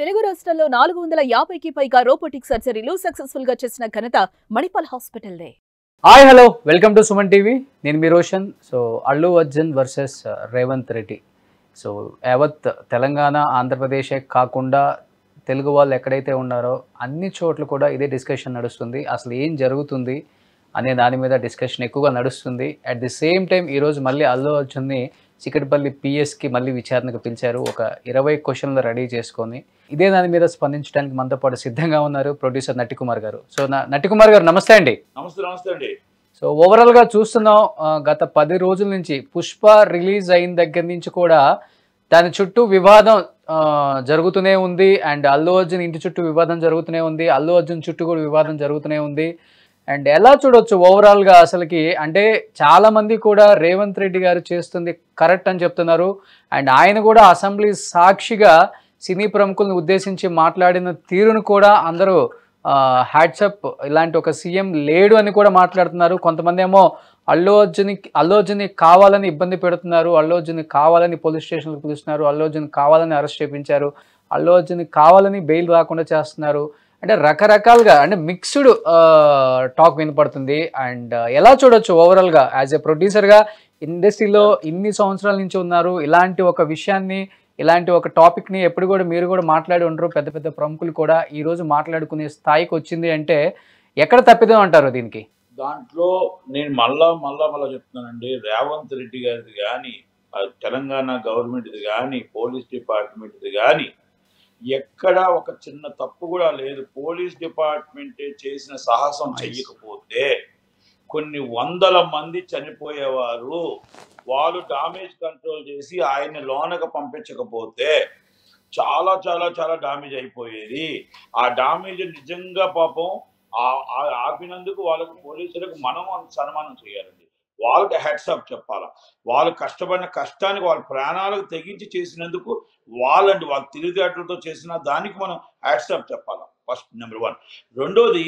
తెలుగు రాష్ట్రాల్లో 450కి పైగా రోబోటిక్ సర్జరీలు సక్సెస్ఫుల్ గా చేసిన ఘనత మణిపాల్ హాస్పిటల్దే. Hi hello welcome to Suman TV. నేను మీ Roshan. So Allu Arjun versus Revanth Reddy. So యావత్ తెలంగాణ ఆంధ్రప్రదేశే కాకుండా తెలుగు వాళ్ళు ఎక్కడైతే ఉన్నారో అన్ని చోట్ల కూడా ఇదే డిస్కషన్ నడుస్తుంది. అసలు ఏం జరుగుతుంది అనే దాని మీద డిస్కషన్ ఎక్కువగా నడుస్తుంది. అట్ ది సేమ్ టైం ఈరోజు మళ్ళీ అల్లు అర్జున్ని చికటిపల్లి పిఎస్కి మళ్ళీ విచారణకు పిలిచారు. ఒక 20 క్వశ్చన్లు రెడీ చేసుకొని ఇదే దాని మీద స్పందించడానికి మనతో పాటు సిద్ధంగా ఉన్నారు ప్రొడ్యూసర్ నట్టికుమార్ గారు. సో నట్టికుమార్ గారు నమస్తే అండి. నమస్తే అండి. సో ఓవరాల్గా చూస్తున్నాం, గత 10 రోజుల నుంచి పుష్ప రిలీజ్ అయిన దగ్గర నుంచి కూడా దాని చుట్టూ వివాదం జరుగుతూనే ఉంది. అండ్ అల్లు అర్జున్ ఇంటి చుట్టూ వివాదం జరుగుతూనే ఉంది, అల్లు అర్జున్ చుట్టూ కూడా వివాదం జరుగుతూనే ఉంది. అండ్ ఎలా చూడొచ్చు ఓవరాల్గా అసలుకి అంటే చాలామంది కూడా రేవంత్ రెడ్డి గారు చేస్తుంది కరెక్ట్ అని చెప్తున్నారు. అండ్ ఆయన కూడా అసెంబ్లీ సాక్షిగా సినీ ప్రముఖులను ఉద్దేశించి మాట్లాడిన తీరును కూడా అందరూ హ్యాట్సప్, ఇలాంటి ఒక సీఎం లేడు అని కూడా మాట్లాడుతున్నారు. కొంతమంది ఏమో అల్లు అర్జున్ని కావాలని ఇబ్బంది పెడుతున్నారు, అల్లు అర్జున్ని కావాలని పోలీస్ స్టేషన్లకు పిలుస్తున్నారు, అల్లు అర్జున్ కావాలని అరెస్ట్ చేయించారు, అల్లు అర్జున్ని కావాలని బెయిల్ రాకుండా చేస్తున్నారు. అంటే రకరకాలుగా అంటే మిక్స్డ్ టాక్ వినపడుతుంది. అండ్ ఎలా చూడొచ్చు ఓవరాల్గా యాజ్ ఎ ప్రొడ్యూసర్గా ఇండస్ట్రీలో ఇన్ని సంవత్సరాల నుంచి ఉన్నారు, ఇలాంటి ఒక విషయాన్ని ఇలాంటి ఒక టాపిక్ని ఎప్పుడు కూడా మీరు కూడా మాట్లాడి ఉండరు, పెద్ద పెద్ద ప్రముఖులు కూడా ఈరోజు మాట్లాడుకునే స్థాయికి వచ్చింది అంటే ఎక్కడ తప్పిదం అంటారు దీనికి? దాంట్లో నేను మళ్ళా చెప్తున్నానండి, రేవంత్ రెడ్డి గారిది కానీ తెలంగాణ గవర్నమెంట్ది కానీ పోలీస్ డిపార్ట్మెంట్ది కానీ ఎక్కడ ఒక చిన్న తప్పు కూడా లేదు. పోలీస్ డిపార్ట్మెంటే చేసిన సాహసం చెయ్యకపోతే కొన్ని వందల మంది చనిపోయేవారు. వాళ్ళు డామేజ్ కంట్రోల్ చేసి ఆయన్ని లోనకు పంపించకపోతే చాలా చాలా చాలా డామేజ్ అయిపోయేది. ఆ డామేజ్ నిజంగా పాపం ఆపినందుకు వాళ్ళకు పోలీసులకు మనం సన్మానం చేయాలండి. వాళ్ళకి హెడ్సప్ చెప్పాలా. వాళ్ళు కష్టపడిన కష్టానికి వాళ్ళ ప్రాణాలకు తెగించి చేసినందుకు వాళ్ళ తెలివితేటలతో చేసిన దానికి మనం హెడ్సప్ చెప్పాలా. First number 1. రెండోది,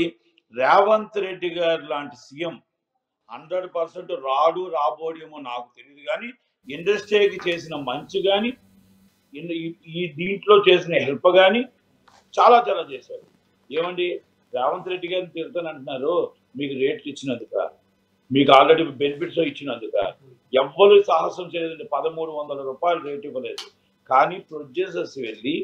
రేవంత్ రెడ్డి గారు లాంటి సీఎం 100% రాబోడేమో నాకు తెలియదు, కానీ ఇండస్ట్రీకి చేసిన మంచి కానీ ఈ దీంట్లో చేసిన హెల్ప్ కానీ చాలా చాలా చేశారు. ఏమండి, రేవంత్ రెడ్డి గారిని తిరుగుతానంటున్నారు, మీకు రేట్లు ఇచ్చినందుక, మీకు ఆల్రెడీ బెనిఫిట్స్ ఇచ్చినందుక. ఎవ్వరు సాహసం చేయలేదండి. 1300 రూపాయలు రేట్ ఇవ్వలేదు. కానీ ప్రొడ్యూసర్స్ వెళ్ళి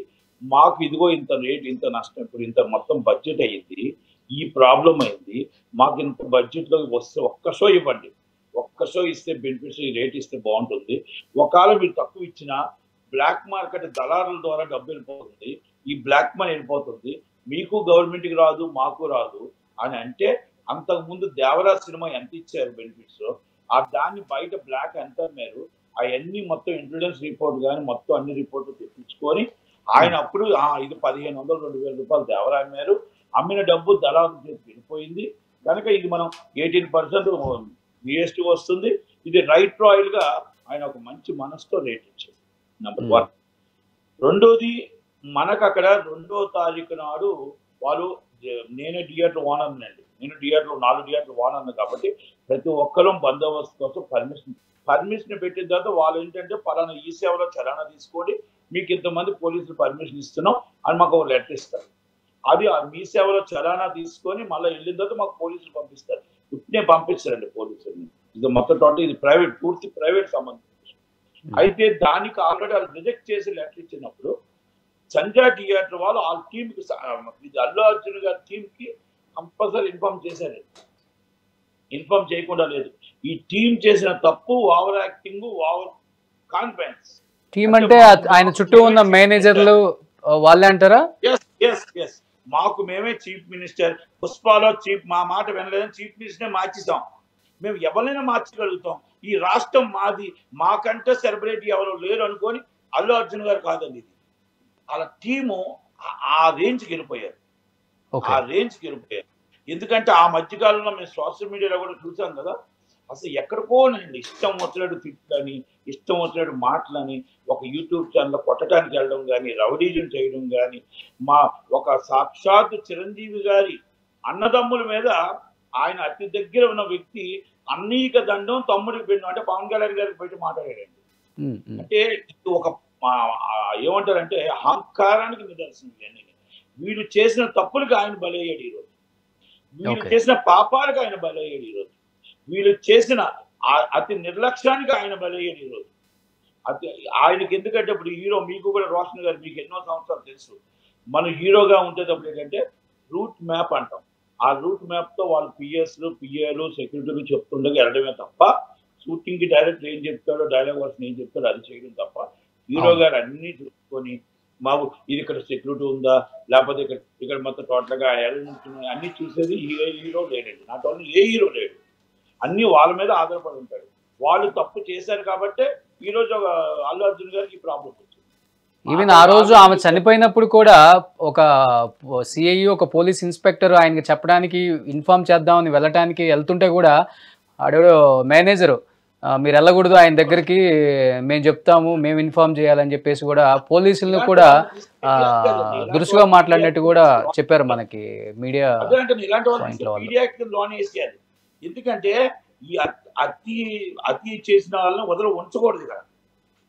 మాకు ఇదిగో ఇంత రేట్, ఇంత నష్టం, ఇప్పుడు ఇంత మొత్తం బడ్జెట్ అయ్యింది, ఈ ప్రాబ్లం అయింది, మాకు ఇంత బడ్జెట్లో వస్తే ఒక్క షో ఇవ్వండి, ఒక్క షో ఇస్తే బెనిఫిట్స్ ఈ రేట్ ఇస్తే బాగుంటుంది. ఒకవేళ మీరు తక్కువ ఇచ్చినా బ్లాక్ మార్కెట్ దళారుల ద్వారా డబ్బు వెళ్ళిపోతుంది, ఈ బ్లాక్ మనీ వెళ్ళిపోతుంది, మీకు గవర్నమెంట్కి రాదు మాకు రాదు అని అంటే, అంతకుముందు దేవరాజ్ సినిమా ఎంత ఇచ్చారు బెనిఫిట్స్, దాన్ని బయట బ్లాక్ ఎంత అమ్మారు, అవన్నీ మొత్తం ఇంటెలిజెన్స్ రిపోర్ట్ కానీ మొత్తం అన్ని రిపోర్ట్లు తెప్పించుకొని ఆయన అప్పుడు ఇది 1500-2000 రూపాయలు దేవరా అమ్మారు, అమ్మిన డబ్బు దళారు వెళ్ళిపోయింది కనుక ఇది మనం 18% జిఎస్టీ వస్తుంది. ఇది రైట్ రాయల్గా ఆయన ఒక మంచి మనసుతో రేట్ ఇచ్చారు. నెంబర్ 1. రెండోది, మనకు అక్కడ 2వ తారీఖు నాడు వాళ్ళు, నేనే థియేటర్ ఓనర్ అండి, నేను థియేటర్లో 4 థియేటర్లు ఓనర్ను కాబట్టి ప్రతి ఒక్కరూ బందోబస్తు కోసం పర్మిషన్ పెట్టిన తర్వాత వాళ్ళు ఏంటంటే పలానా ఈ సేవలో చలానా తీసుకోండి, మీకు ఇంతమంది పోలీసులు పర్మిషన్ ఇస్తున్నాం అని మాకు ఒక లెటర్ ఇస్తారు. అది మీ సేవలో చలానా తీసుకొని మళ్ళీ వెళ్ళిన తర్వాత మాకు పోలీసులు పంపిస్తారు. ఇప్పుడే పంపిస్తారండి పోలీసులని. ఇది మొత్తం టోటల్ ఇది ప్రైవేట్, పూర్తి ప్రైవేట్ సంబంధం. అయితే దానికి ఆల్రెడీ వాళ్ళు రిజెక్ట్ చేసి లెటర్ ఇచ్చినప్పుడు సంజయ్ థియేటర్ వాళ్ళు వాళ్ళ టీంకి, ఇది అల్లు అర్జున్ గారి టీంకి కంపల్సరీ ఇన్ఫార్మ్ చేశారండి. ఇన్ఫార్మ్ చేయకుండా లేదు. ఈ టీం చేసిన తప్పు over acting, over confidence. Team అంటే ఆయన చుట్టూ ఉన్న మేనేజర్లు వాళ్ళే అంటారా? ఎస్ మాకు మేమే చీఫ్ మినిస్టర్, పుష్పలో మా మాట వినలేదని చీఫ్ మినిస్టర్నే మార్చేసాం. మేము ఎవరైనా మార్చగలుగుతాం, ఈ రాష్ట్రం మాది, మాకంటే సెలబ్రిటీ ఎవరు లేరు అనుకొని అల్లు అర్జున్ గారు కాదండి ఇది. వాళ్ళ టీము ఆ రేంజ్కి వెళ్ళిపోయారు. ఎందుకంటే ఆ మధ్యకాలంలో మేము సోషల్ మీడియాలో కూడా చూసాం కదా, అసలు ఎక్కడికోనండి ఇష్టం వచ్చినట్టు తిట్టని, ఇష్టం వచ్చినట్టు మాటలని, ఒక యూట్యూబ్ ఛానల్ కొట్టడానికి వెళ్ళడం కానీ, రౌడీజం చేయడం కానీ, ఒక సాక్షాత్ చిరంజీవి గారి అన్నదమ్ముల మీద ఆయన అతి దగ్గర ఉన్న వ్యక్తి అన్నీక దండం తమ్ముడికి పెట్టిన అంటే పవన్ కళ్యాణ్ గారికి పెట్టి మాట్లాడాడండి. అంటే ఒక ఏమంటారంటే అహంకారానికి నిదర్శనం ఇవన్నీ. వీళ్ళు చేసిన తప్పులకు ఆయన బలయ్యాడు ఈరోజు, వీళ్ళు చేసిన పాపాలకు ఆయన బలయ్యాడు ఈరోజు, వీళ్ళు చేసిన అతి నిర్లక్ష్యానికి ఆయన బలయ్యాడు ఈరోజు. ఆయనకి ఎందుకంటే ఇప్పుడు హీరో, మీకు కూడా రోషన్ గారు మీకు ఎన్నో సంవత్సరాలు తెలుసు, మనం హీరోగా ఉండేటప్పుడు ఏంటంటే రూట్ మ్యాప్ అంటాం. ఆ రూట్ మ్యాప్ తో వాళ్ళు పిఎస్లు పిఏలు సెక్యూరిటీలు చెప్తుండగా వెళ్ళడమే తప్ప షూటింగ్ కి డైరెక్టర్ ఏం చెప్తాడో, డైలాగ్ వర్షన్ ఏం చెప్తాడో అది చేయడం తప్ప హీరో గారు అన్ని చూసుకొని మాకు ఇది ఇక్కడ సెక్యూరిటీ ఉందా, లేకపోతే ఇక్కడ మొత్తం టోటల్ గా అన్ని చూసేది ఏ హీరో లేడండి. నాట్ ఓన్లీ ఏ హీరో లేడు, అన్ని వాళ్ళ మీద ఆధారపడి ఉంటాడు. వాళ్ళు తప్పు చేశారు కాబట్టి ఈ రోజు అల్లు అర్జున్ గారికి ఈ ప్రాబ్లం వచ్చింది. ఈవెన్ ఆ రోజు ఆమె చనిపోయినప్పుడు కూడా ఒక సిఐ, ఒక పోలీస్ ఇన్స్పెక్టర్ ఆయనకి చెప్పడానికి ఇన్ఫార్మ్ చేద్దామని వెళ్ళటానికి వెళ్తుంటే కూడా ఆడేదో మేనేజరు మీరు వెళ్ళకూడదు ఆయన దగ్గరికి, మేము చెప్తాము, మేము ఇన్ఫార్మ్ చేయాలని చెప్పేసి కూడా పోలీసులను కూడా దురుసుగా మాట్లాడినట్టు కూడా చెప్పారు మనకి మీడియా. ఎందుకంటే ఈ అతి చేసిన వాళ్ళని వదల ఉంచకూడదు కదా,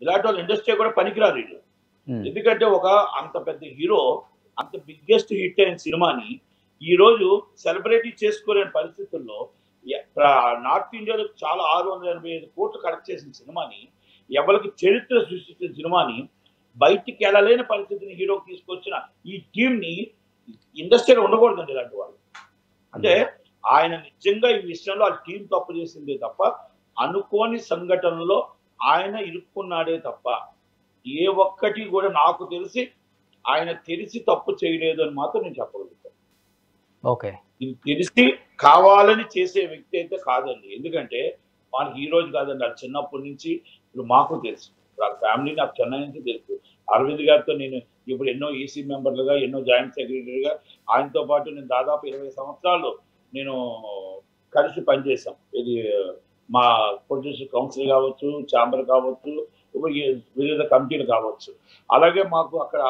ఇలాంటి వాళ్ళు ఇండస్ట్రీ కూడా పనికిరాదు వీళ్ళు. ఎందుకంటే ఒక అంత పెద్ద హీరో, అంత బిగ్గెస్ట్ హిట్ అయిన సినిమాని ఈ రోజు సెలబ్రిటీ చేసుకోలేని పరిస్థితుల్లో నార్త్ ఇండియాలో చాలా 685 కోట్లు కలెక్ట్ చేసిన సినిమాని, ఎవరికి చరిత్ర సృష్టించిన సినిమాని బయటికి వెళ్ళలేని పరిస్థితిని హీరోకి తీసుకొచ్చిన ఈ టీం ని ఇండస్ట్రీలో ఉండకూడదండి ఇలాంటి వాళ్ళు. అంటే ఆయన నిజంగా ఈ విషయంలో ఆ టీం తప్పు చేసిందే తప్ప అనుకోని సంఘటనలో ఆయన ఇరుక్కున్నాడే తప్ప ఏ ఒక్కటి కూడా నాకు తెలిసి ఆయన తెలిసి తప్పు చేయలేదు అని మాత్రం నేను చెప్పగలుగుతాను. ఓకే, ఇది తెలిసి కావాలని చేసే వ్యక్తి అయితే కాదండి. ఎందుకంటే మనకి ఈ రోజు కాదండి, అది చిన్నప్పటి నుంచి ఇప్పుడు మాకు తెలుసు, వాళ్ళ ఫ్యామిలీ నాకు చెన్నై నుంచి తెలుసు. అరవింద్ గారితో నేను ఇప్పుడు ఎన్నో ఈసీ మెంబర్లుగా, ఎన్నో జాయింట్ సెక్రటరీగా, ఆయనతో పాటు నేను దాదాపు 20 సంవత్సరాలు నేను కలిసి పనిచేశాం. ఇది మా ప్రొడ్యూసర్ కౌన్సిల్ కావచ్చు, ఛాంబర్ కావచ్చు, వివిధ కమిటీలు కావచ్చు. అలాగే మాకు అక్కడ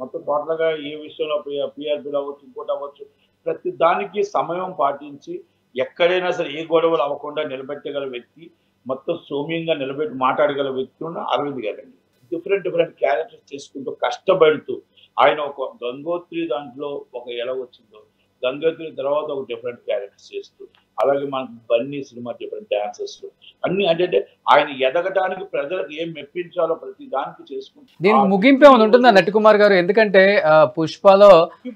మొత్తం టోటల్గా ఏ విషయంలో పిఆర్బీలు అవ్వచ్చు, ఇంకోటి అవ్వచ్చు, ప్రతి దానికి సమయం పాటించి ఎక్కడైనా సరే ఏ గొడవలు అవ్వకుండా నిలబెట్టగల వ్యక్తి, మొత్తం సౌమ్యంగా నిలబెట్టి మాట్లాడగల వ్యక్తి ఉన్న అరవింద్ గారండి. డిఫరెంట్ క్యారెక్టర్స్ చేసుకుంటూ కష్టపడుతూ ఆయన ఒక గంగోత్రి దాంట్లో ఒక ఎలా వచ్చిందో, గంగోత్రి తర్వాత ఒక డిఫరెంట్ క్యారెక్టర్స్ చేస్తూ, అలాగే మనకు బన్నీ సినిమా డిఫరెంట్ డాన్సెస్ అన్ని అంటే ఆయన ఎదగడానికి ప్రజలకు ఏం మెప్పించాలో ప్రతి దానికి చేసుకుంటూ. దీనికి ముగింపు ఏమైనా ఉంటుందా నటి కుమార్ గారు? ఎందుకంటే పుష్పలో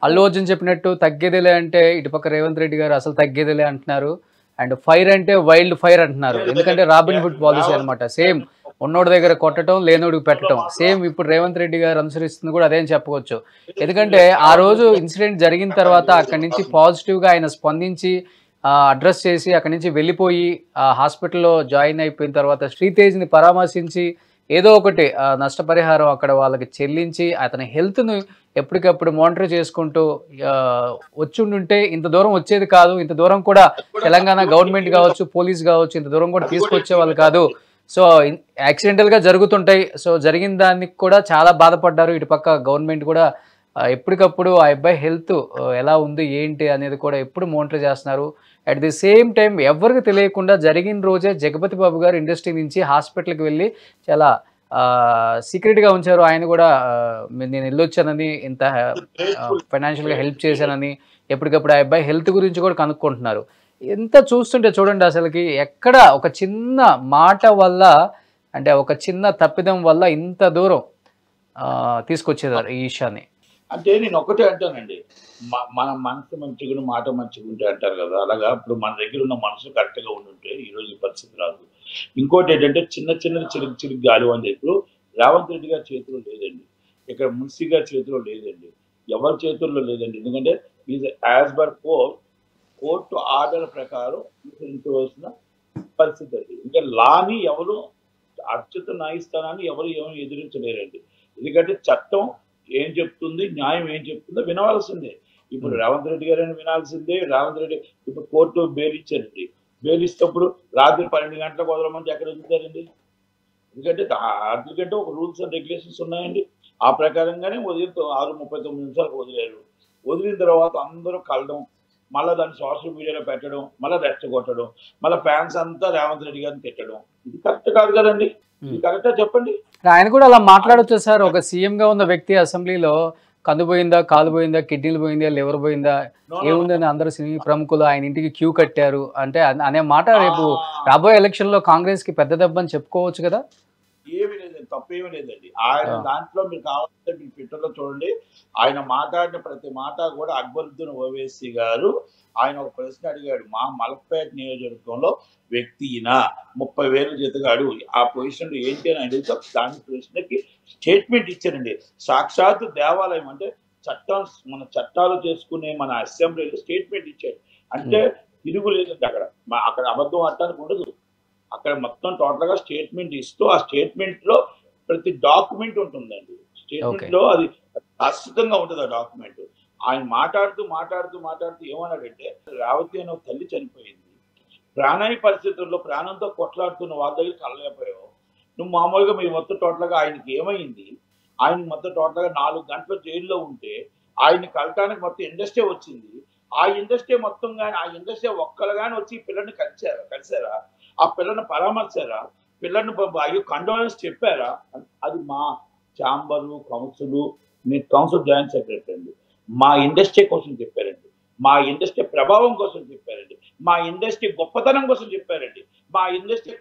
అల్లు అర్జున్ చెప్పినట్టు తగ్గేదిలే అంటే ఇటుపక్క రేవంత్ రెడ్డి గారు అసలు తగ్గేదిలే అంటున్నారు, అండ్ ఫైర్ అంటే వైల్డ్ ఫైర్ అంటున్నారు. ఎందుకంటే రాబిన్ హుడ్ పాలసీ అనమాట, సేమ్ ఉన్నోడి దగ్గర కొట్టడం, లేనోడికి పెట్టడం. సేమ్ ఇప్పుడు రేవంత్ రెడ్డి గారు అనుసరిస్తుంది కూడా అదే అని చెప్పుకోవచ్చు. ఎందుకంటే ఆ రోజు ఇన్సిడెంట్ జరిగిన తర్వాత అక్కడి నుంచి పాజిటివ్గా ఆయన స్పందించి అడ్రస్ చేసి అక్కడి నుంచి వెళ్ళిపోయి హాస్పిటల్లో జాయిన్ అయిపోయిన తర్వాత శ్రీతేజ్ని పరామర్శించి ఏదో ఒకటి నష్టపరిహారం అక్కడ వాళ్ళకి చెల్లించి అతని హెల్త్ను ఎప్పటికప్పుడు మానిటర్ చేసుకుంటూ వచ్చుండుంటే ఇంత దూరం వచ్చేది కాదు. ఇంత దూరం కూడా తెలంగాణ గవర్నమెంట్ కావచ్చు, పోలీస్ కావచ్చు, ఇంత దూరం కూడా తీసుకొచ్చే వాళ్ళు కాదు. సో యాక్సిడెంటల్గా జరుగుతుంటాయి. సో జరిగిన దానికి కూడా చాలా బాధపడ్డారు. ఇటుపక్క గవర్నమెంట్ కూడా ఎప్పటికప్పుడు ఆ అబ్బాయి హెల్త్ ఎలా ఉంది ఏంటి అనేది కూడా ఎప్పుడు మానిటర్ చేస్తున్నారు. అట్ ది సేమ్ టైం ఎవరికి తెలియకుండా జరిగిన రోజే జగపతి బాబు గారు ఇండస్ట్రీ నుంచి హాస్పిటల్కి వెళ్ళి చాలా సీక్రెట్గా ఉంచారు. ఆయన కూడా నేను వెళ్ళొచ్చానని, ఇంత ఫైనాన్షియల్గా హెల్ప్ చేశానని ఎప్పటికప్పుడు ఆ అబ్బాయి హెల్త్ గురించి కూడా కనుక్కుంటున్నారు. ఎంత చూస్తుంటే చూడండి, అసలుకి ఎక్కడ ఒక చిన్న మాట వల్ల, అంటే ఒక చిన్న తప్పిదం వల్ల ఇంత దూరం తీసుకొచ్చేదారు ఈ విషయాన్ని. అంటే నేను ఒకటే అంటానండి, మన మనసు మంచిగా మాట మంచిగా ఉంటే అంటారు కదా, అలాగా ఇప్పుడు మన దగ్గర ఉన్న మనసు కరెక్ట్గా ఉండుంటే ఈరోజు ఈ పరిస్థితి రాదు. ఇంకోటి ఏంటంటే చిన్నది చిరుగు గాలి అని చెప్పి రేవంత్ రెడ్డి గారి చేతిలో లేదండి, ఇక్కడ మున్సీ గారి చేతిలో లేదండి, ఎవరి చేతుల్లో లేదండి. ఎందుకంటే is as per court order ప్రకారం అనుసరించవలసిన పరిస్థితి అది. ఇంకా లాని ఎవరు అత్యుత న్యాయస్థానాన్ని ఎవరు ఏమీ ఎదిరించలేరండి. ఎందుకంటే చట్టం ఏం చెప్తుంది, న్యాయం ఏం చెప్తుందో వినవలసిందే. ఇప్పుడు రేవంత్ రెడ్డి గారైనా వినాల్సిందే. రేవంత్ రెడ్డి ఇప్పుడు కోర్టు బెయిల్ ఇచ్చారండి, బెయిల్ ఇచ్చినప్పుడు రాత్రి 12 గంటలకు వదలమంటే ఎక్కడ వదులుతారండి? ఎందుకంటే వాటికంటే ఒక రూల్స్ అండ్ రెగ్యులేషన్స్ ఉన్నాయండి. ఆ ప్రకారంగానే వదిలి 6:39 వదిలేరు. వదిలిన తర్వాత అందరూ కలడం, మళ్ళీ దాన్ని సోషల్ మీడియాలో పెట్టడం, మళ్ళీ రెచ్చగొట్టడం, మళ్ళీ ఫ్యాన్స్ అంతా రేవంత్ రెడ్డి గారిని తిట్టడం, ఇది కరెక్ట్ కాదు కదండి. ఇది కరెక్టా చెప్పండి? ఆయన కూడా అలా మాట్లాడొచ్చు సార్. ఒక సీఎం గా ఉన్న వ్యక్తి అసెంబ్లీలో కన్ను పోయిందా, కాలు పోయిందా, కిడ్నీలు పోయిందా, లివర్ పోయిందా, ఏముందని అందరూ సినీ ప్రముఖులు ఆయన ఇంటికి క్యూ కట్టారు అంటే అనే మాట రేపు రాబోయే ఎలక్షన్ లో కాంగ్రెస్ కి పెద్ద దెబ్బ అని చెప్పుకోవచ్చు కదా. ఏమీ లేదండి, తప్పేమీ లేదండి. ఆయన దాంట్లో మీరు కావాలంటే మీరు ట్విట్టర్లో చూడండి, ఆయన మాట్లాడిన ప్రతి మాట కూడా అక్బరుద్దీన్ ఓవైసీ గారు ఆయన ఒక ప్రశ్న అడిగాడు, మా మలక్పేట నియోజకవర్గంలో వ్యక్తి ఈయన 30,000 జీతగాడు, ఆ పొజిషన్లో ఏంటి అని అడిగితే దాని ప్రశ్నకి స్టేట్మెంట్ ఇచ్చారండి. సాక్షాత్తు దేవాలయం అంటే మన చట్టాలు చేసుకునే మన అసెంబ్లీలో స్టేట్మెంట్ ఇచ్చారు అంటే తిరుగులేదండి. అక్కడ అబద్ధం ఆడటానికి ఉండదు. అక్కడ మొత్తం టోటల్ గా స్టేట్మెంట్ ఇస్తూ ఆ స్టేట్మెంట్ లో ప్రతి డాక్యుమెంట్ ఉంటుందండి. స్టేట్మెంట్ లో అది ఖచ్చితంగా ఉంటుంది ఆ డాక్యుమెంట్. ఆయన మాట్లాడుతూ ఏమన్నాడంటే, రేవతి అనే ఒక తల్లి చనిపోయింది, ప్రాణాయి పరిస్థితుల్లో ప్రాణంతో కొట్లాడుతున్న వాళ్ళ దగ్గర కలలేకపోయావు నువ్వు. మామూలుగా మీరు మొత్తం టోటల్ గా ఆయనకి ఏమైంది, ఆయన మొత్తం టోటల్ గా 4 గంటలు జైల్లో ఉంటే ఆయన్ని కలటానికి మొత్తం ఇండస్ట్రీ వచ్చింది. ఆ ఇండస్ట్రీ మొత్తం కానీ ఆ ఇండస్ట్రీ ఒక్కరు కానీ వచ్చి ఈ పిల్లల్ని కలిసారా, ఆ పిల్లల్ని పరామర్శారా, పిల్లల్ని అయ్యో కండోలెన్స్ చెప్పారా? అది మా ఛాంబరు కౌన్సిల్, నేను కౌన్సిల్ జాయింట్ సెక్రటరీ అండి, మా ఇండస్ట్రీ కోసం చెప్పారండి, మా ఇండస్ట్రీ ప్రభావం కోసం చెప్పారండి, మా ఇండస్ట్రీ గొప్పతనం కోసం చెప్పారండి, మా ఇండస్ట్రీ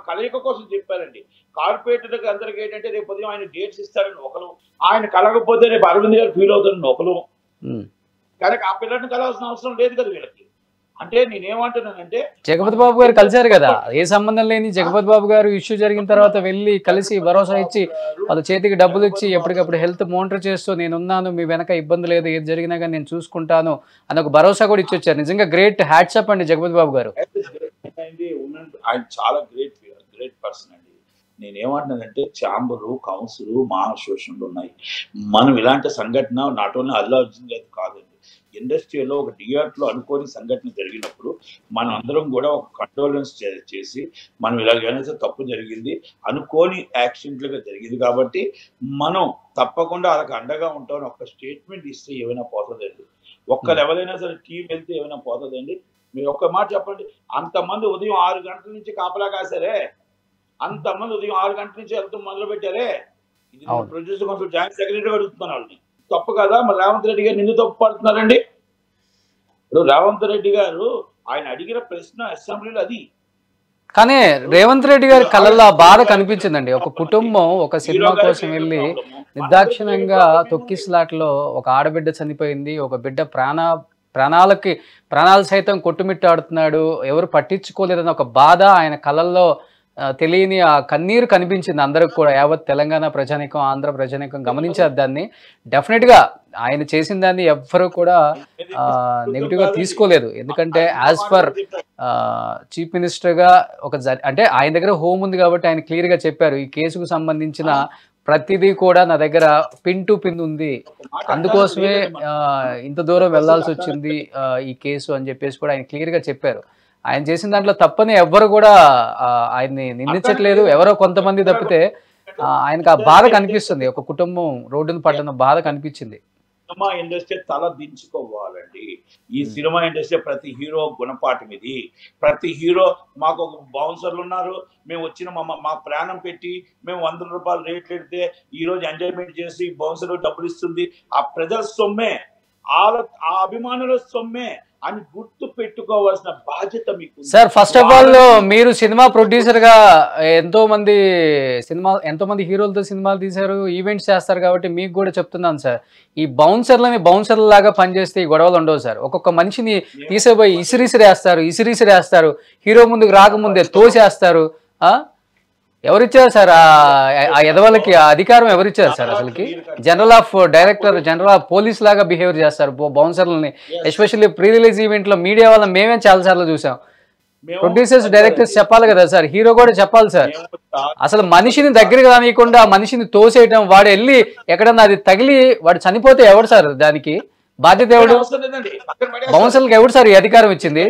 కలయిక కోసం చెప్పారండి. కార్పొరేటర్కి అందరికీ ఏంటంటే రేపు ఉదయం ఆయన డేట్స్ ఇస్తారని ఒకరు, ఆయన కలగకపోతే రేపు అరవింద్ గారు ఫీల్ అవుతారని ఒకరు. కానీ ఆ పిల్లల్ని కలవాల్సిన అవసరం లేదు కదా వీళ్ళకి. అంటే నేనేమంటున్నానంటే, జగపతి బాబు గారు కలిశారు కదా, ఏ సంబంధం లేని జగపతి బాబు గారు ఇష్యూ జరిగిన తర్వాత వెళ్ళి కలిసి భరోసా ఇచ్చి వాళ్ళ చేతికి డబ్బులు ఇచ్చి ఎప్పటికప్పుడు హెల్త్ మానిటర్ చేస్తూ నేనున్నాను, మీ వెనక ఇబ్బంది లేదు, ఏది జరిగినా కానీ నేను చూసుకుంటాను అని ఒక భరోసా కూడా ఇచ్చి వచ్చారు. నిజంగా గ్రేట్ హ్యాట్సప్ అండి జగపతి బాబు గారు. ఆయన చాలా గ్రేట్ పర్సన్ అండి. నేనేమంటున్నానంటే ఛాంబరు కౌన్సిల్ మా అసోసియేషన్లు ఉన్నాయి. మనం ఇలాంటి సంఘటన నాట్ ఓన్లీ అల్లు అర్జున్ గారు కాదండి, ఇండస్ట్రీలో ఒక థియేటర్లో అనుకోని సంఘటన జరిగినప్పుడు మనం అందరం కూడా ఒక కండోలెన్స్ చేసి మనం ఇలాగైనా తప్పు జరిగింది అనుకోని యాక్సిడెంట్లుగా జరిగింది కాబట్టి మనం తప్పకుండా వాళ్ళకి అండగా ఉంటామని ఒక స్టేట్మెంట్ ఇస్తే ఏమైనా పోతుందండి. ఒక్కరు ఎవరైనా సరే టీం వెళ్తే ఏమైనా పోతుందండి. మీరు ఒక్క మాట చెప్పండి, అంతమంది ఉదయం 6 గంటల నుంచి కాపలా కాసారే, అంతమంది ఉదయం 6 గంటల నుంచి వెళ్తూ మొదలు పెట్టారే, ఇది ప్రొడ్యూసర్ కొంచెం జాయింట్ సెక్రటరీ అడుగుతున్నాను వాళ్ళని, తప్పు కదా? మరి రేవంత్ రెడ్డి గారు ఎందుకు తప్పు పడుతున్నారండి? ఇప్పుడు రేవంత్ రెడ్డి గారు ఆయన అడిగిన ప్రశ్న అసెంబ్లీలో అది. కానీ రేవంత్ రెడ్డి గారి కళ్ళల్లో బాధ కనిపించిందండి. ఒక కుటుంబం ఒక సినిమా కోసం వెళ్ళి నిర్దాక్షిణ్యంగా తొక్కిస్లాట్లో ఒక ఆడబిడ్డ చనిపోయింది, ఒక బిడ్డ ప్రాణాలు సైతం కొట్టుమిట్టాడుతున్నాడు, ఎవరు పట్టించుకోలేదన్న ఒక బాధ ఆయన కళ్ళల్లో తెలియని ఆ కన్నీరు కనిపించింది అందరికి కూడా. యావత్ తెలంగాణ ప్రజానీకం, ఆంధ్ర ప్రజానీకం గమనించారు దాన్ని. డెఫినెట్గా ఆయన చేసిన దాన్ని ఎవ్వరూ కూడా నెగిటివ్గా తీసుకోలేదు. ఎందుకంటే యాజ్ పర్ చీఫ్ మినిస్టర్గా అంటే ఆయన దగ్గర హోమ్ ఉంది కాబట్టి ఆయన క్లియర్గా చెప్పారు, ఈ కేసుకు సంబంధించిన ప్రతిదీ కూడా నా దగ్గర పిన్ టు పిన్ ఉంది, అందుకోసమే ఇంత దూరం వెళ్లాల్సి వచ్చింది ఈ కేసు అని చెప్పేసి కూడా ఆయన క్లియర్గా చెప్పారు. ఆయన చేసిన దాంట్లో తప్పని ఎవ్వరు కూడా ఆయన్ని నిందించట్లేదు. ఎవరో కొంతమంది తప్పితే ఆయనకు ఆ బాధ కనిపిస్తుంది, ఒక కుటుంబం రోడ్డును పడ్డన్న బాధ కనిపించింది. సినిమా ఇండస్ట్రీ తల దించుకోవాలండి. ఈ సినిమా ఇండస్ట్రీ ప్రతి హీరో గుణపాఠం ఇది. ప్రతి హీరో మాకు ఒక బౌన్సర్లు ఉన్నారు, మేము వచ్చిన మా ప్రాణం పెట్టి మేము 100 రూపాయలు రేట్లు పెడితే ఈ రోజు ఎంజాయ్మెంట్ చేసి బౌన్సర్ డబ్బులు ఇస్తుంది, ఆ ప్రజల సొమ్మే, ఆ అభిమానుల సొమ్మే అని గుర్తు పెట్టుకోవాల్సిన బాధ్యత మీకు. సార్ ఫస్ట్ ఆఫ్ ఆల్ మీరు సినిమా ప్రొడ్యూసర్ గా ఎంతో మంది హీరోలతో సినిమాలు తీశారు, ఈవెంట్స్ చేస్తారు కాబట్టి మీకు కూడా చెప్తున్నాను సార్, ఈ బౌన్సర్ల లాగా పనిచేస్తే ఈ గొడవలు ఉండవు సార్. ఒక్కొక్క మనిషిని తీసేపోయి ఇసిరిసిరేస్తారు, హీరో ముందుకు రాకముందే తోసేస్తారు. ఎవరిచ్చారు సార్ ఆ ఎదవలకి ఆ అధికారం? ఎవరిచ్చారు సార్? అసలుకి general of director, general of police లాగా బిహేవ్ చేస్తారు బౌన్సర్లని. ఎస్పెషల్లీ ప్రీ రిలీజ్ ఈవెంట్ లో మీడియా వల్ల మేమే చాలా సార్లు చూసాం. ప్రొడ్యూసర్స్, డైరెక్టర్స్ చెప్పాలి కదా సార్, హీరో కూడా చెప్పాలి సార్. అసలు మనిషిని దగ్గరికి రానియకుండా మనిషిని తోసేయటం, వాడు వెళ్ళి ఎక్కడన్నా అది తగిలి వాడు చనిపోతే ఎవడు సార్ దానికి బాధ్యత? ఎవడు? బౌన్సర్లకు ఎవడు సార్ ఈ అధికారం ఇచ్చింది?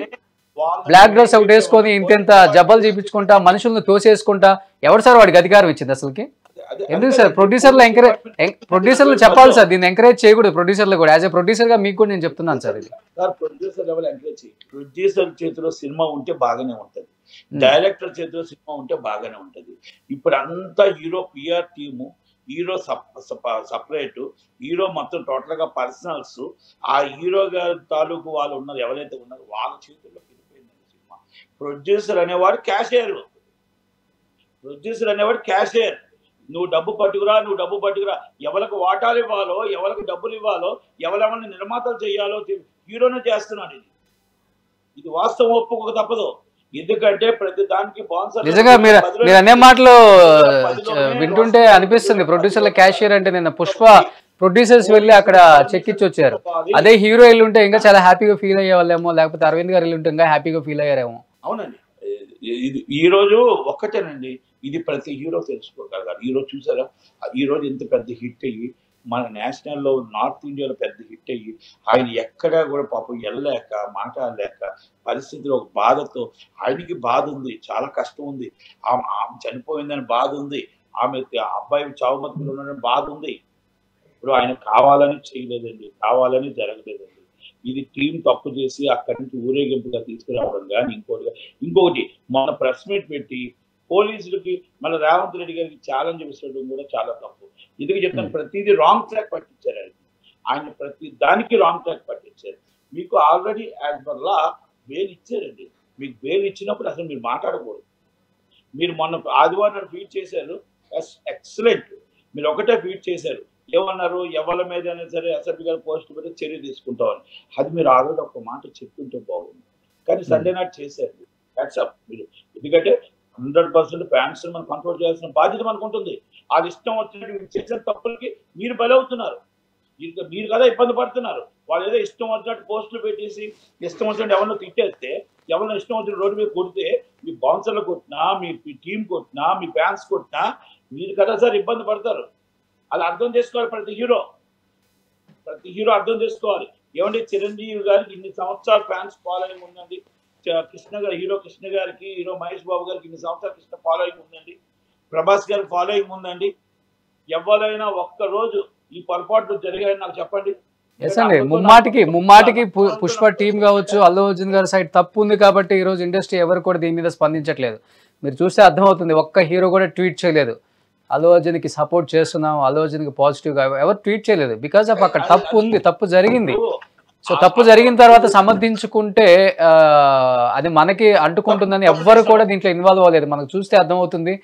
బ్లాక్ డ్రెస్ ఒకటి వేసుకొని ఇంత జబ్బలు చూపించుకుంటా మనుషులను తోసేసుకుంటా ఎవరు సార్ వాడికి అధికారం ఇచ్చింది? అసలుకి ఎందుకు సార్ ప్రొడ్యూసర్లు ప్రొడ్యూసర్లు చెప్పాలి సార్, దీన్ని ఎంకరేజ్ చేయకూడదు ప్రొడ్యూసర్లు కూడా. యాజ్ ఎ ప్రొడ్యూసర్ గా మీకు కూడా నేను చెప్తున్నాను సార్ ఇది. సార్ ప్రొడ్యూసర్ లెవెల్ ఎంకరేజ్ చేయి. ప్రొడ్యూసర్ చేతిలో సినిమా ఉంటే బాగానే ఉంటది, డైరెక్టర్ చేతిలో సినిమా ఉంటే బాగానే ఉంటది. ఇప్పుడు అంతా hero PR team, hero separate, hero మొత్తం టోటల్ గా పర్సనల్స్, ఆ హీరో గారి తాలూకు వాళ్ళు ఉన్నారు ఎవరైతే ఉన్నారో వాళ్ళ చేతుల్లో వెళ్ళిపోయిందండి సినిమా. ప్రొడ్యూసర్ అనేవాడు క్యాషియర్, ప్రొడ్యూసర్ అనేవాడు క్యాషియర్. నువ్వు డబ్బు పట్టుకురా, నువ్వు డబ్బు పట్టుకురా, ఎవరికి వాటాలు ఇవ్వాలో, ఎవరికి డబ్బులు ఇవ్వాలో, ఎవరెవరిని నిర్మాతలు చేయాలో హీరోనే చేస్తున్నాడు. ఇది వాస్తవం, ఒప్పుకోక తప్పదు. ఎందుకంటే ప్రతి దానికి నిజంగా మీరు అనే మాటలు వింటుంటే అనిపిస్తుంది ప్రొడ్యూసర్ల క్యాషియర్ అంటే. నిన్న పుష్ప ప్రొడ్యూసర్స్ వెళ్ళి అక్కడ చెక్ ఇచ్చి వచ్చారు. అదే హీరో వెళ్ళి ఉంటే ఇంకా చాలా హ్యాపీగా ఫీల్ అయ్యే వాళ్ళేమో, లేకపోతే అరవింద్ గారు వెళ్ళి ఉంటే ఇంకా హ్యాపీగా ఫీల్ అయ్యారేమో. అవునండి, ఇది ఈ రోజు ఒక్కటేనండి, ఇది ప్రతి హీరో తెలుసుకోగలగాలి. ఈ రోజు చూసారా, ఈ రోజు ఇంత పెద్ద హిట్ అయ్యి మన నేషనల్లో నార్త్ ఇండియాలో పెద్ద హిట్ అయ్యి ఆయన ఎక్కడా కూడా పాపం వెళ్ళలేక మాట్లాడలేక పరిస్థితిలో ఒక బాధతో, ఆయనకి బాధ ఉంది, చాలా కష్టం ఉంది, ఆమె చనిపోయిందని బాధ ఉంది, ఆమె అబ్బాయి చావుమతులు ఉన్నాడని బాధ ఉంది. ఇప్పుడు ఆయన కావాలని చేయలేదండి, కావాలని జరగలేదండి. ఇది టీం తప్పు చేసి అక్కడి నుంచి ఊరేగింపుగా తీసుకురావడం కానీ ఇంకొకటి మొన్న ప్రెస్ మీట్ పెట్టి పోలీసులకి మళ్ళీ రేవంత్ రెడ్డి గారికి ఛాలెంజ్ విసరడం కూడా చాలా తప్పు. ఎందుకు చెప్తాను, ప్రతిదీ రాంగ్ ట్రాక్ పట్టించారు ఆయన ప్రతి దానికి రాంగ్ ట్రాక్ పట్టించారు. మీకు already as per law bail ఇచ్చారండి, మీకు బెయిల్ ఇచ్చినప్పుడు అసలు మీరు మాట్లాడకూడదు. మీరు మొన్న ఆదివారం ట్వీట్ చేశారు, ఎక్సలెంట్, మీరు ఒకటే ట్వీట్ చేశారు, ఏమన్నారు, ఎవరి మీదైనా సరే ఎస్ఎఫ్బి గారు పోస్ట్ పెట్టి చర్య తీసుకుంటామని. అది మీరు ఆల్రెడీ ఒక మాట చెప్తుంటే బాగుంది, కానీ సండే నాట్ చేశారు. వాట్సాప్ మీరు, ఎందుకంటే 100% ఫ్యాన్స్ మనం కంట్రోల్ చేయాల్సిన బాధ్యత మనకు ఉంటుంది. అది ఇష్టం వచ్చినట్టు చేసిన తప్పులకి మీరు బలవుతున్నారు, మీరు కదా ఇబ్బంది పడుతున్నారు. వాళ్ళు ఏదో ఇష్టం వచ్చినట్టు పోస్టులు పెట్టేసి ఇష్టం వచ్చినట్టు ఎవరినో తిట్టేస్తే, ఎవరినో ఇష్టం వచ్చిన రోడ్డు మీద కొడితే, మీ బౌన్సర్లు కొట్టినా, మీ టీం కొట్టినా, మీ ఫ్యాన్స్ కొట్టినా మీరు కదా సార్ ఇబ్బంది పడతారు. అది అర్థం చేసుకోవాలి ప్రతి హీరో అర్థం చేసుకోవాలి. ఏమంటే చిరంజీవి గారికి ఇన్ని సంవత్సరాలు ఫ్యాన్స్ ఫాలోయింగ్ ఉందండి, హీరో కృష్ణ గారికి, హీరో మహేష్ బాబు గారికి ఇన్ని సంవత్సరాలు కృష్ణ ఫాలోయింగ్ ఉందండి, ప్రభాస్ గారికి ఫాలోయింగ్ ఉందండి. ఎవరైనా ఒక్కరోజు ఈ పొరపాట్లు జరిగాయని నాకు చెప్పండి. ఎస్ అండి, ముమ్మాటికి పుష్ప టీం కావచ్చు, అల్లు అర్జున్ గారి సైడ్ తప్పు ఉంది కాబట్టి ఈ రోజు ఇండస్ట్రీ ఎవరు కూడా దీని మీద స్పందించట్లేదు. మీరు చూస్తే అర్థమవుతుంది, ఒక్క హీరో కూడా ట్వీట్ చేయలేదు అల్లు అర్జున్కి సపోర్ట్ చేస్తున్నాం, అల్లు అర్జున్కి పాజిటివ్గా ఎవరు ట్వీట్ చేయలేదు. బికాజ్ ఆఫ్ అక్కడ తప్పు ఉంది, తప్పు జరిగింది. సో తప్పు జరిగిన తర్వాత సమర్థించుకుంటే అది మనకి అంటుకుంటుందని ఎవ్వరు కూడా దీంట్లో ఇన్వాల్వ్ అవ్వలేదు. మనకు చూస్తే అర్థమవుతుంది,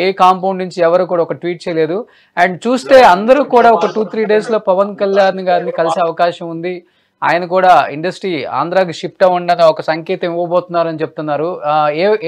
ఏ కాంపౌండ్ నుంచి ఎవరు కూడా ఒక ట్వీట్ చేయలేదు. అండ్ చూస్తే అందరూ కూడా ఒక 2-3 డేస్లో పవన్ కళ్యాణ్ గారిని కలిసే అవకాశం ఉంది, ఆయన కూడా ఇండస్ట్రీ ఆంధ్రాకి షిఫ్ట్ అవ్వండి ఒక సంకేతం ఇవ్వబోతున్నారని చెప్తున్నారు.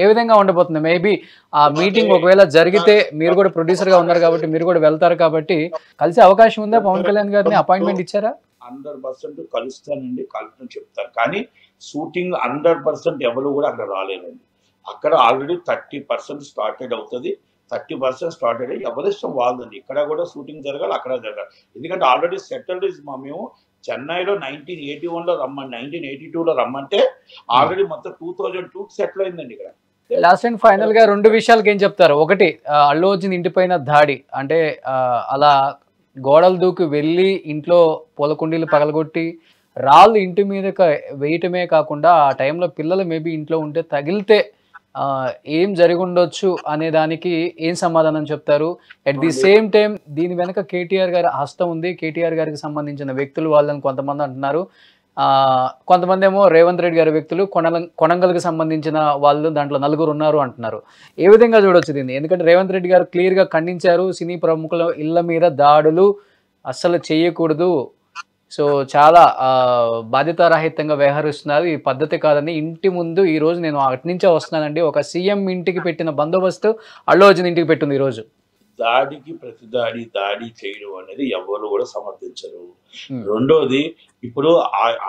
ఏ విధంగా ఉండబోతుంది? మేబీ ఆ మీటింగ్ ఒకవేళ జరిగితే, మీరు కూడా ప్రొడ్యూసర్గా ఉన్నారు కాబట్టి మీరు కూడా వెళ్తారు కాబట్టి, కలిసే అవకాశం ఉందా? పవన్ కళ్యాణ్ గారిని అపాయింట్మెంట్ ఇచ్చారా? 100% కలుస్తానండి, కలుపుని చెప్తాను. కానీ షూటింగ్ 100% ఎవరు కూడా అక్కడ రాలేదండి. అక్కడ ఆల్రెడీ 30% స్టార్టెడ్ అవుతుంది, 30% స్టార్టెడ్ అయ్యి ఎవరిష్టం వాళ్ళండి. ఇక్కడ కూడా షూటింగ్ జరగాలి, అక్కడ జరగాలి. ఎందుకంటే ఆల్రెడీ సెటిల్డ్ మేము చెన్నైలో 1981లో రమ్మని, 1982లో రమ్మంటే ఆల్రెడీ మొత్తం 2002 సెటిల్ అయిందండి ఇక్కడ. లాస్ట్ అండ్ ఫైనల్ గా 2 విషయాలకి ఏం చెప్తారు? ఒకటి, అల్లు అర్జున్ ఇంటిపైన దాడి, అంటే అలా గోడలు దూకి వెళ్ళి ఇంట్లో పూలకుండీలు పగలగొట్టి రాళ్ళు ఇంటి మీద వేయటమే కాకుండా ఆ టైంలో పిల్లలు మేబీ ఇంట్లో ఉంటే తగిలితే ఏం జరిగి ఉండొచ్చు అనే దానికి ఏం సమాధానం చెప్తారు? అట్ ది సేమ్ టైం దీని వెనక కేటీఆర్ గారి హస్తం ఉంది, కేటీఆర్ గారికి సంబంధించిన వ్యక్తులు వాళ్ళని కొంతమంది అంటున్నారు, కొంతమంది ఏమో రేవంత్ రెడ్డి గారి వ్యక్తులు, కొనంగల్కి సంబంధించిన వాళ్ళు దాంట్లో 4 ఉన్నారు అంటున్నారు. ఏ విధంగా చూడొచ్చు దీన్ని? ఎందుకంటే రేవంత్ రెడ్డి గారు క్లియర్గా ఖండించారు, సినీ ప్రముఖుల ఇళ్ల మీద దాడులు అస్సలు చేయకూడదు, సో చాలా బాధ్యతారహితంగా వ్యవహరిస్తున్నారు, ఈ పద్ధతి కాదని. ఇంటి ముందు ఈ రోజు నేను అటు నుంచే వస్తున్నానండి, ఒక సీఎం ఇంటికి పెట్టిన బందోబస్తు అల్లు అర్జున్ ఇంటికి పెట్టింది ఈరోజు. దాడికి దాడి చేయడం అనేది ఎవరు కూడా సమర్థించరు. రెండోది, ఇప్పుడు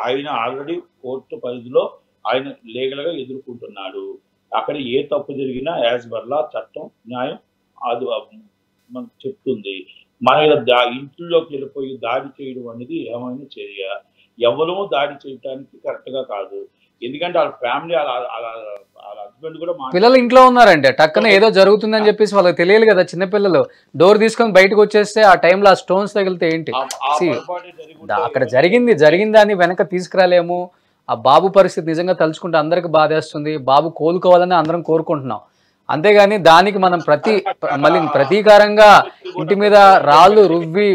ఆయన ఆల్రెడీ కోర్టు పరిధిలో ఆయన లీగల్ గా ఎదుర్కొంటున్నాడు. అక్కడ ఏ తప్పు జరిగినా యాజ్ పర్ లా చట్టం, న్యాయం అది మనకు చెప్తుంది. మన ఇంట్లోకి వెళ్ళిపోయి దాడి చేయడం అనేది ఏమైనా చర్య. ఎవరూ దాడి చేయడానికి కరెక్ట్ గా కాదు. ఎందుకంటే వాళ్ళ ఫ్యామిలీ అలా వాళ్ళ హస్బెండ్ కూడా పిల్లలు ఇంట్లో ఉన్నారంటే టక్కన ఏదో జరుగుతుందని చెప్పేసి వాళ్ళకి తెలియదు కదా, చిన్నపిల్లలు డోర్ తీసుకొని బయటకు వచ్చేస్తే ఆ టైంలో ఆ స్టోన్స్ తగిలితే ఏంటి. అక్కడ జరిగింది అని వెనక తీసుకురాలేము. ఆ బాబు పరిస్థితి నిజంగా తలుచుకుంటే అందరికి బాధేస్తుంది. బాబు కోలుకోవాలని అందరం కోరుకుంటున్నాం. అంతేగాని దానికి మనం మళ్ళీ ప్రతీకారంగా ఇంటి మీద రాళ్ళు రువ్వి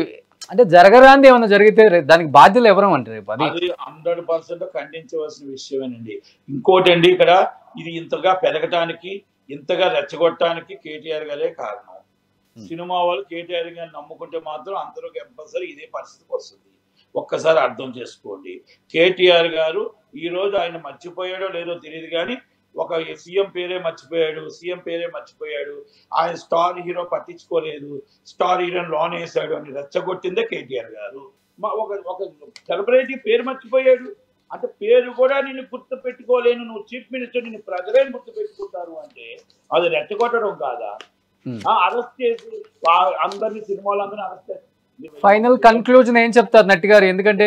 అంటే జరగరాంది ఏమైనా జరిగితే దానికి బాధ్యులు ఎవరు అంటే రేపు అది 100% ఖండించవలసిన విషయమేనండి. ఇంకోటి అండి, ఇక్కడ ఇది ఇంతగా పెరగటానికి ఇంతగా రెచ్చగొట్టడానికి కేటీఆర్ గారే కారణం. సినిమా వాళ్ళు కేటీఆర్ గారిని నమ్ముకుంటే మాత్రం అందరూ కంపల్సరీ ఇదే పరిస్థితికి వస్తుంది. ఒక్కసారి అర్థం చేసుకోండి. కేటీఆర్ గారు ఈ రోజు ఆయన మర్చిపోయాడో లేదో తెలియదు కానీ ఒక సీఎం పేరే మర్చిపోయాడు, ఆయన స్టార్ హీరో పట్టించుకోలేదు, స్టార్ హీరోని లోన్ వేసాడు అని రెచ్చగొట్టిందే కేటీఆర్ గారు. ఒక సెలబ్రిటీ పేరు మర్చిపోయాడు అంటే పేరు కూడా నిన్ను గుర్తు పెట్టుకోలేను, నువ్వు చీఫ్ మినిస్టర్, నిన్ను ప్రజలే గుర్తు పెట్టుకుంటారు అంటే అది రెచ్చగొట్టడం కాదా? అరెస్ట్ చేసి అందరినీ సినిమాలందరినీ అరెస్ట్ చేసి ఫైనల్ కన్క్లూజన్ ఏం చెప్తారు నట్టి గారు? ఎందుకంటే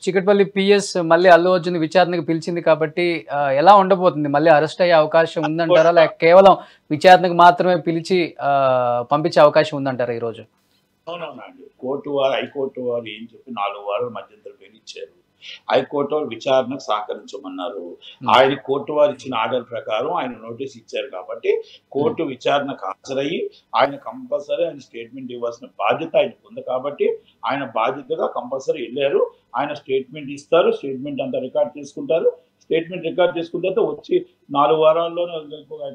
చికట్పల్లి పిఎస్ మళ్ళీ అల్లు అర్జున్ విచారణకు పిలిచింది కాబట్టి ఎలా ఉండబోతుంది? మళ్ళీ అరెస్ట్ అయ్యే అవకాశం ఉందంటారా, లేక కేవలం విచారణకు మాత్రమే పిలిచి పంపించే అవకాశం ఉందంటారా ఈ రోజు? అవునవునండి. హైకోర్టు వారు ఏం చెప్పి 4 వారాల మధ్యంతరం బెయిల్ ఇచ్చారు. హైకోర్టు వారు విచారణకు సహకరించమన్నారు. ఆయన కోర్టు వారు ఇచ్చిన ఆర్డర్ ప్రకారం ఆయన నోటీస్ ఇచ్చారు కాబట్టి కోర్టు విచారణకు హాజరయ్యి ఆయన కంపల్సరీ ఆయన స్టేట్మెంట్ ఇవ్వాల్సిన బాధ్యత ఆయనకు ఉంది కాబట్టి ఆయన బాధ్యతగా కంపల్సరీ వెళ్ళారు. ఆయన స్టేట్మెంట్ ఇస్తారు, స్టేట్మెంట్ అంతా రికార్డ్ చేసుకుంటారు. స్టేట్మెంట్ రికార్డ్ చేసుకున్న తర్వాత వచ్చి 4 వారాల్లోనే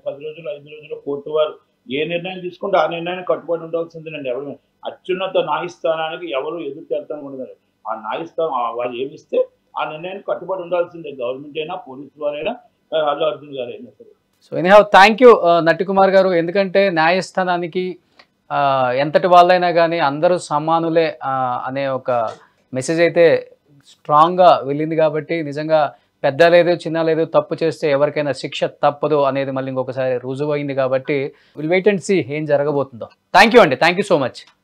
10 రోజులు 5 రోజుల్లో కోర్టు వారు ఏ నిర్ణయం తీసుకుంటే ఆ నిర్ణయానికి కట్టుబడి ఉండాల్సిందేనండి. ఎవరు అత్యున్నత న్యాయస్థానానికి ఎవరు ఎదురు చేస్తాను ఉండదు. ఆ న్యాయస్థానం వాళ్ళు ఏమిస్తే ఆ నిర్ణయానికి కట్టుబడి ఉండాల్సిందే, గవర్నమెంట్ అయినా పోలీసు వారైనా అల్లు అర్జున్ గారు అయినా సరే. సో ఎనీహౌ థ్యాంక్ యూ నట్టి కుమార్ గారు. ఎందుకంటే న్యాయస్థానానికి ఎంతటి వాళ్ళైనా కానీ అందరూ సమానులే అనే ఒక మెసేజ్ అయితే స్ట్రాంగ్గా వెళ్ళింది కాబట్టి నిజంగా పెద్ద లేదు చిన్న లేదు, తప్పు చేస్తే ఎవరికైనా శిక్ష తప్పదు అనేది మళ్ళీ ఇంకొకసారి రుజువు అయింది కాబట్టి విల్ వెయిట్ అండ్ సీ ఏం జరగబోతుందో. థ్యాంక్ యూ అండి, థ్యాంక్ యూ సో మచ్.